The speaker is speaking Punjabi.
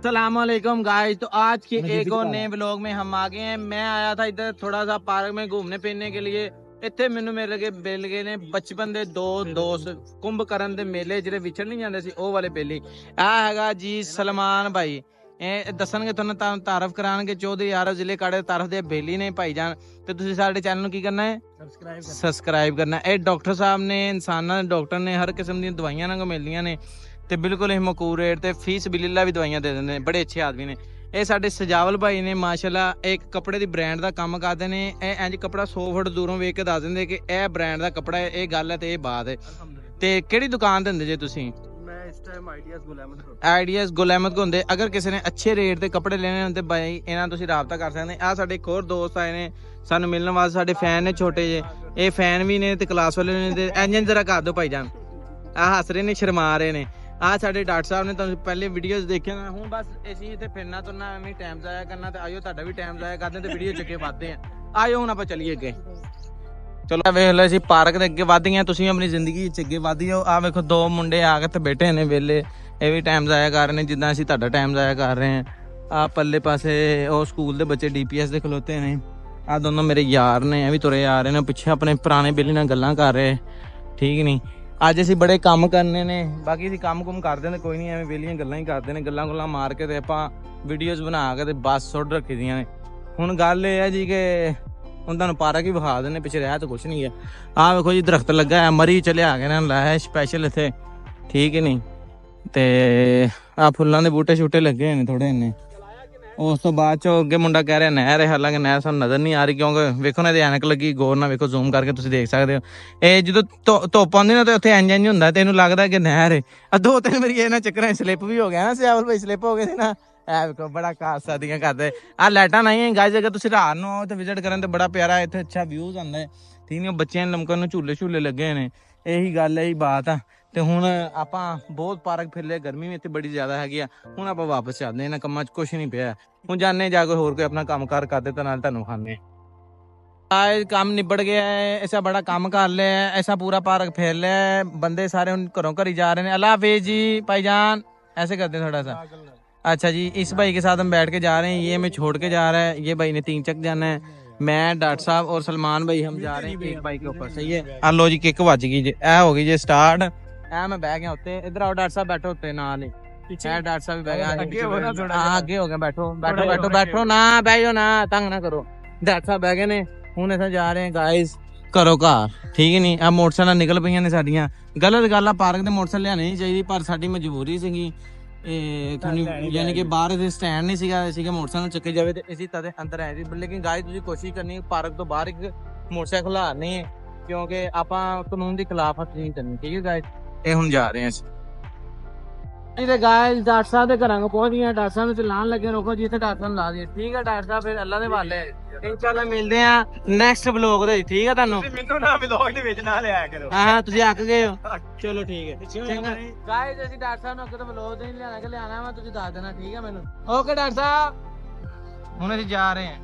अस्सलामुअलैकुम गाइस। तो आज के एक और नए व्लॉग में हम आ गए हैं। मैं आया था इधर थोड़ा सा पार्क में घूमने फिरने के लिए। ਇੱਥੇ ਮੈਨੂੰ ਮਿਲ ਗਏ ਨੇ ਬਚਪਨ ਦੇ ਦੋ ਦੋਸਤ ਕੁੰਭਕਰਨ ਦੇ ਮੇਲੇ ਜਿਹੜੇ ਵਿਛੜ ਨਹੀਂ ਜਾਂਦੇ ਸੀ ਉਹ ਵਾਲੇ ਬੇਲੀ। ਆ ਹੈਗਾ ਜੀ ਸਲਮਾਨ ਭਾਈ। ਇਹ ਦੱਸਣਗੇ ਤੁਹਾਨੂੰ ਤਾਰਫ ਕਰਾਣਗੇ ਚੌਧਰੀ ਆਰਫ ਜ਼ਿਲ੍ਹੇ ਕਾੜੇ ਤਾਰਫ ਦੇ ਬੇਲੀ ਨੇ ਭਾਈਜਾਨ। ਤੇ ਤੁਸੀਂ ਸਾਡੇ ਚੈਨਲ ਨੂੰ ਕੀ ਕਰਨਾ ਹੈ? ਸਬਸਕ੍ਰਾਈਬ ਕਰਨਾ। ਇਹ ਡਾਕਟਰ ਸਾਹਿਬ ਨੇ, ਇਨਸਾਨਾਂ ਦੇ ਡਾਕਟਰ ਨੇ, ਹਰ ਕਿਸਮ ਦੀਆਂ ਦਵਾਈਆਂ ਨਾਲ ਮਿਲਦੀਆਂ ਨੇ ਤੇ ਬਿਲਕੁਲ ਹੀ ਮਕੂਰ ਰੇਟ ਤੇ ਫੀਸ ਬਿਲਿਲਾ ਵੀ ਦਵਾਈਆਂ ਦੇ ਦਿੰਦੇ ਨੇ। ਬੜੇ ਅੱਛੇ ਆਦਮੀ ਨੇ ਇਹ ਸਾਡੇ ਸਜਾਵਲ ਭਾਈ ਨੇ ਮਾਸ਼ਾਅੱਲਾ। ਇੱਕ ਕੱਪੜੇ ਦੀ ਬ੍ਰਾਂਡ ਦਾ ਕੰਮ ਕਰਦੇ ਨੇ। ਇਹ ਇੰਜ ਕੱਪੜਾ 100 ਫੁੱਟ ਦੂਰੋਂ ਵੇਖ ਕੇ ਦੱਸ ਦਿੰਦੇ ਕਿ ਇਹ ਬ੍ਰਾਂਡ ਦਾ ਕੱਪੜਾ ਹੈ, ਇਹ ਗੱਲ ਹੈ ਤੇ ਇਹ ਬਾਤ ਹੈ। ਤੇ ਕਿਹੜੀ ਦੁਕਾਨ ਤੇ ਹੁੰਦੇ ਜੇ ਤੁਸੀਂ? ਮੈਂ ਇਸ ਟਾਈਮ ਆਈਡੀਆਸ ਗੁਲ ਅਹਿਮਦ ਕੋ ਹੁੰਦੇ। ਅਗਰ ਕਿਸੇ ਨੇ ਅੱਛੇ ਰੇਟ ਤੇ ਕੱਪੜੇ ਲੈਣੇ ਹੁੰਦੇ ਭਾਈ ਇਹਨਾਂ ਤੁਸੀਂ ਰਾਬਤਾ ਕਰ ਸਕਦੇ। ਆ ਸਾਡੇ ਇੱਕ ਹੋਰ ਦੋਸਤ ਆਏ ਨੇ ਸਾਨੂੰ ਮਿਲਣ ਵਾਸਤੇ। ਸਾਡੇ ਫੈਨ ਨੇ ਛੋਟੇ ਜੇ, ਇਹ ਫੈਨ ਵੀ ਨੇ ਤੇ ਕਲਾਸ ਵਾਲੇ ਨੇ। ਤੇ ਇੰਜਨ ਜਰਾ ਕਰ ਦਿਓ ਭਾਈਜਾਨ। ਆ ਹੱਸ ਰਹੇ ਨੇ, ਸ਼ਰਮਾ ਰਹੇ ਨੇ। ਆ ਸਾਡੇ ਡਾਕਟਰ ਸਾਹਿਬ ਨੇ, ਤੁਹਾਨੂੰ ਪਹਿਲੇ ਵੀਡੀਓਜ਼ ਦੇਖਿਆ ਨਾ। ਹੁਣ ਬਸ ਅਸੀਂ ਇੱਥੇ ਫਿਰਨਾ ਤੁਰਨਾ, ਐਵੇਂ ਟਾਈਮ ਜ਼ਾਇਆ ਕਰਨਾ। ਤੇ ਆਇਓ ਤੁਹਾਡਾ ਵੀ ਟਾਈਮ ਜ਼ਾਇਆ ਕਰਦੇ ਤੇ ਵੀਡੀਓ ਚੱਕੇ ਵੱਧਦੇ ਆ। ਆਇਓ ਹੁਣ ਆਪਾਂ ਚੱਲੀਏ ਅੱਗੇ। ਚਲੋ ਵੇਖ ਲਓ ਅਸੀਂ ਪਾਰਕ ਦੇ ਅੱਗੇ ਵੱਧ ਗਏ। ਤੁਸੀਂ ਆਪਣੀ ਜ਼ਿੰਦਗੀ ਵਿੱਚ ਅੱਗੇ ਵੱਧ ਜਾਓ। ਆ ਵੇਖੋ ਦੋ ਮੁੰਡੇ ਆ ਕੇ ਤੇ ਬੈਠੇ ਨੇ ਵੇਲੇ, ਇਹ ਵੀ ਟਾਈਮ ਜ਼ਾਇਆ ਕਰ ਰਹੇ ਨੇ ਜਿੱਦਾਂ ਅਸੀਂ ਤੁਹਾਡਾ ਟਾਈਮ ਜ਼ਾਇਆ ਕਰ ਰਹੇ ਹਾਂ। ਆ ਪੱਲੇ ਪਾਸੇ ਉਹ ਸਕੂਲ ਦੇ ਬੱਚੇ DPS ਦੇ ਖਲੋਤੇ ਨੇ। ਆ ਦੋਨੋਂ ਮੇਰੇ ਯਾਰ ਨੇ, ਇਹ ਵੀ ਤੁਰੇ ਆ ਰਹੇ ਨੇ ਪਿੱਛੇ ਆਪਣੇ ਪੁਰਾਣੇ ਬੇਲੀ ਨਾਲ ਗੱਲਾਂ ਕਰ ਰਹੇ। ਠੀਕ ਨਹੀਂ, ਅੱਜ ਅਸੀਂ ਬੜੇ ਕੰਮ ਕਰਨੇ ਨੇ। ਬਾਕੀ ਅਸੀਂ ਕੰਮ ਕੁਮ ਕਰਦੇ ਨੇ, ਕੋਈ ਨਹੀਂ ਐਵੇਂ ਵੇਲੀਆਂ ਗੱਲਾਂ ਹੀ ਕਰਦੇ ਨੇ। ਗੱਲਾਂ ਗੁੱਲਾਂ ਮਾਰ ਕੇ ਤੇ ਆਪਾਂ ਵੀਡੀਓਜ਼ ਬਣਾ ਕੇ ਤੇ ਬਸ ਸੁੱਟ ਰੱਖੀ ਦੀਆਂ ਨੇ। ਹੁਣ ਗੱਲ ਇਹ ਹੈ ਜੀ ਕਿ ਹੁਣ ਤੁਹਾਨੂੰ ਪਾਰਕ ਹੀ ਵਿਖਾ ਦਿੰਦੇ, ਪਿੱਛੇ ਰਹਿ ਤਾਂ ਕੁਛ ਨਹੀਂ ਹੈ। ਆਹ ਵੇਖੋ ਜੀ ਦਰਖਤ ਲੱਗਾ ਹੈ, ਮਰੀ ਚਲਿਆ ਕੇ ਨਾ ਲਾਇਆ ਸਪੈਸ਼ਲ ਇੱਥੇ। ਠੀਕ ਨਹੀਂ, ਤੇ ਆਹ ਫੁੱਲਾਂ ਦੇ ਬੂਟੇ ਛੂਟੇ ਲੱਗੇ ਨੇ ਥੋੜੇ ਨੇ। ਉਸ ਤੋਂ ਬਾਅਦ ਚੋਂ ਅੱਗੇ ਮੁੰਡਾ ਕਹਿ ਰਿਹਾ ਨਹਿਰ ਹੈ। ਹਾਲਾਂਕਿ ਨਹਿਰ ਸਾਨੂੰ ਨਜ਼ਰ ਨਹੀਂ ਆ ਰਹੀ ਕਿਉਂਕਿ ਵੇਖੋ ਨਾ ਇਹਦੇ ਐਨਕ ਲੱਗੀ। ਗੌਰ ਨਾਲ ਵੇਖੋ, ਜ਼ੂਮ ਕਰਕੇ ਤੁਸੀਂ ਦੇਖ ਸਕਦੇ ਹੋ। ਇਹ ਜਦੋਂ ਧੁੱਪ ਆਉਂਦੀ ਨਾ ਤੇ ਉੱਥੇ ਇੰਜ ਹੁੰਦਾ ਤੇ ਇਹਨੂੰ ਲੱਗਦਾ ਕਿ ਨਹਿਰ ਹੈ। ਦੋ ਤਿੰਨ ਵਾਰੀ ਇਹਨਾਂ ਚੱਕਰਾਂ ਸਲਿੱਪ ਵੀ ਹੋ ਗਿਆ ਨਾ। ਸਿਆਵਲ ਭਾਈ ਸਲਿੱਪ ਹੋ ਗਏ ਸੀ ਨਾ। ਇਹ ਵੇਖੋ ਬੜਾ ਖਾਸ ਸਾਦੀਆਂ ਕਰਦੇ। ਆਹ ਲਾਈਟਾਂ ਨਹੀਂ ਗਾਇਜ਼, ਅਗਰ ਤੁਸੀਂ ਰਾਤ ਨੂੰ ਆਓ ਤੇ ਵਿਜ਼ਿਟ ਕਰਨ ਤੇ ਬੜਾ ਪਿਆਰਾ ਇੱਥੇ ਅੱਛਾ ਵਿਊਜ਼ ਆਉਂਦਾ ਹੈ। ਠੀਕ ਨਹੀਂ, ਬੱਚਿਆਂ ਨੂੰ ਲਮਕਣ ਨੂੰ ਝੂਲੇ ਝੂਲੇ ਲੱਗੇ ਨੇ। ਇਹੀ ਗੱਲ ਹੈ, ਇਹੀ ਬਾਤ ਆ। ਤੇ ਹੁਣ ਆਪਾਂ ਬਹੁਤ ਪਾਰਕ ਫਿਰ ਲਿਆ, ਗਰਮੀ ਵੀ ਇੱਥੇ ਬੜੀ ਜ਼ਿਆਦਾ ਹੈਗੀ ਆ। ਹੁਣ ਆਪਾਂ ਵਾਪਸ ਚੱਲਦੇ ਇਹਨਾਂ ਕੰਮਾਂ 'ਚ ਕੁਛ ਨਹੀਂ ਪਿਆ। ਹੁਣ ਜਾਣੇ ਜਾ ਕੇ ਹੋਰ ਕੋਈ ਆਪਣਾ ਕੰਮ ਕਾਰ ਕਰਦੇ ਤਾਂ ਨਾਲ ਤੁਹਾਨੂੰ ਖਾਣੇ। ਕੰਮ ਨਿਬੜ ਗਿਆ ਹੈ, ਐਸਾ ਬੜਾ ਕੰਮ ਕਰ ਲਿਆ, ऐसा पूरा पार्क फेर लिया है। बंदे सारे उन घरों घर ही जा रहे हैं। अल्लाह हाफिज जी भाईजान, ऐसे करते हैं थोड़ा सा। अच्छा जी, इस भाई के साथ हम बैठ के जा रहे हैं। ये हमें छोड़ के जा रहा है। ये भाई ने 3 चक जाना है। मैं, डॉक्टर साहब और सलमान भाई हम जा रहे हैं एक बाइक के ऊपर। सही है। लो जी किक बज गई जी, ए हो गई जी स्टार्ट। ए मैं बह गया उत्ते। इधर आओ डॉक्टर साहब, बैठो उत्ते नाल ही। डॉक्टर साहब भी बह गए आगे हो गए। बैठो बैठो बैठो बैठो ना, बैठो ना, तंग ना करो। डॉक्टर साहब बह गए ने। ਹੁਣ ਅਸੀਂ ਜਾ ਰਹੇ ਹਾਂ ਗਾਇਸ ਘਰੋਂ ਘਰ। ਠੀਕ ਨਹੀਂ, ਆ ਮੋਟਰਸਾਈਕਲਾਂ ਨਿਕਲ ਪਈਆਂ ਨੇ ਸਾਡੀਆਂ। ਗਲਤ ਗੱਲ ਆ, ਪਾਰਕ ਦੇ ਮੋਟਰਸਾਈਕਲ ਲਿਆਣੇ ਨਹੀਂ ਚਾਹੀਦੀ, ਪਰ ਸਾਡੀ ਮਜਬੂਰੀ ਸੀਗੀ। ਇਹ ਤੁਹਾਨੂੰ ਯਾਨੀ ਕਿ ਬਾਹਰ ਦੇ ਸਟੈਂਡ ਨਹੀਂ ਸੀਗਾ ਮੋਟਰਸਾਈਕਲ ਚੱਕੇ ਜਾਵੇ ਤੇ ਅਸੀਂ ਤਦੇ ਅੰਦਰ ਆਏ ਸੀ। ਲੇਕਿਨ ਗਾਇਸ ਤੁਸੀਂ ਕੋਸ਼ਿਸ਼ ਕਰਨੀ ਪਾਰਕ ਤੋਂ ਬਾਹਰ ਇੱਕ ਮੋਟਰਸਾਈਕਲ ਖਲਾਰਨੀ ਹੈ ਕਿਉਂਕਿ ਆਪਾਂ ਕਾਨੂੰਨ ਦੀ ਖਿਲਾਫ ਵਰਜੀ ਨਹੀਂ ਕਰਨੀ। ਠੀਕ ਹੈ ਗਾਇਸ, ਇਹ ਹੁਣ ਜਾ ਰਹੇ ਹਾਂ ਅਸੀਂ। ਤੇ ਗਾਇਸ ਡਾਕਟਰ ਸਾਹਿਬ ਦੇ ਘਰਾਂ ਨੂੰ ਪਹੁੰਚ ਗਏ। ਡਾਕਟਰ ਸਾਹਿਬ ਨੂੰ ਚਲਾਨ ਲੱਗੇ, ਰੋਕੋ ਜੀ ਇੱਥੇ ਡਾਕਟਰ ਨੂੰ ਲਾ ਦਈਏ। ਠੀਕ ਹੈ ਡਾਕਟਰ ਸਾਹਿਬ, ਫਿਰ ਅੱਲਾ ਦੇ ਹਵਾਲੇ। ਇੰਸ਼ਾਅੱਲਾ ਮਿਲਦੇ ਆ ਨੈਕਸਟ ਵਲੌਗ ਦੇ। ਠੀਕ ਹੈ ਤੁਹਾਨੂੰ ਮੈਨੂੰ ਨਾ ਵਲੌਗ ਦੇ ਵਿੱਚ ਨਾ ਲਿਆ ਕਰੋ। ਹਾਂ ਤੁਸੀਂ ਅੱਕ ਗਏ ਹੋ। ਚਲੋ ਠੀਕ ਹੈ ਚੰਗਾ ਗਾਇਸ, ਅਸੀਂ ਡਾਕਟਰ ਸਾਹਿਬ ਨੂੰ ਅੱਗੇ ਤੋਂ ਵਲੌਗ ਦੇ ਨਹੀਂ ਲਿਆਣਾ ਕਿ ਲਿਆਣਾ ਵਾ ਤੁਸੀਂ ਦੱਸ ਦੇਣਾ। ਠੀਕ ਹੈ ਮੈਨੂੰ। ਓਕੇ ਡਾਕਟਰ ਸਾਹਿਬ, ਹੁਣ ਅਸੀਂ ਜਾ ਰਹੇ ਹਾਂ।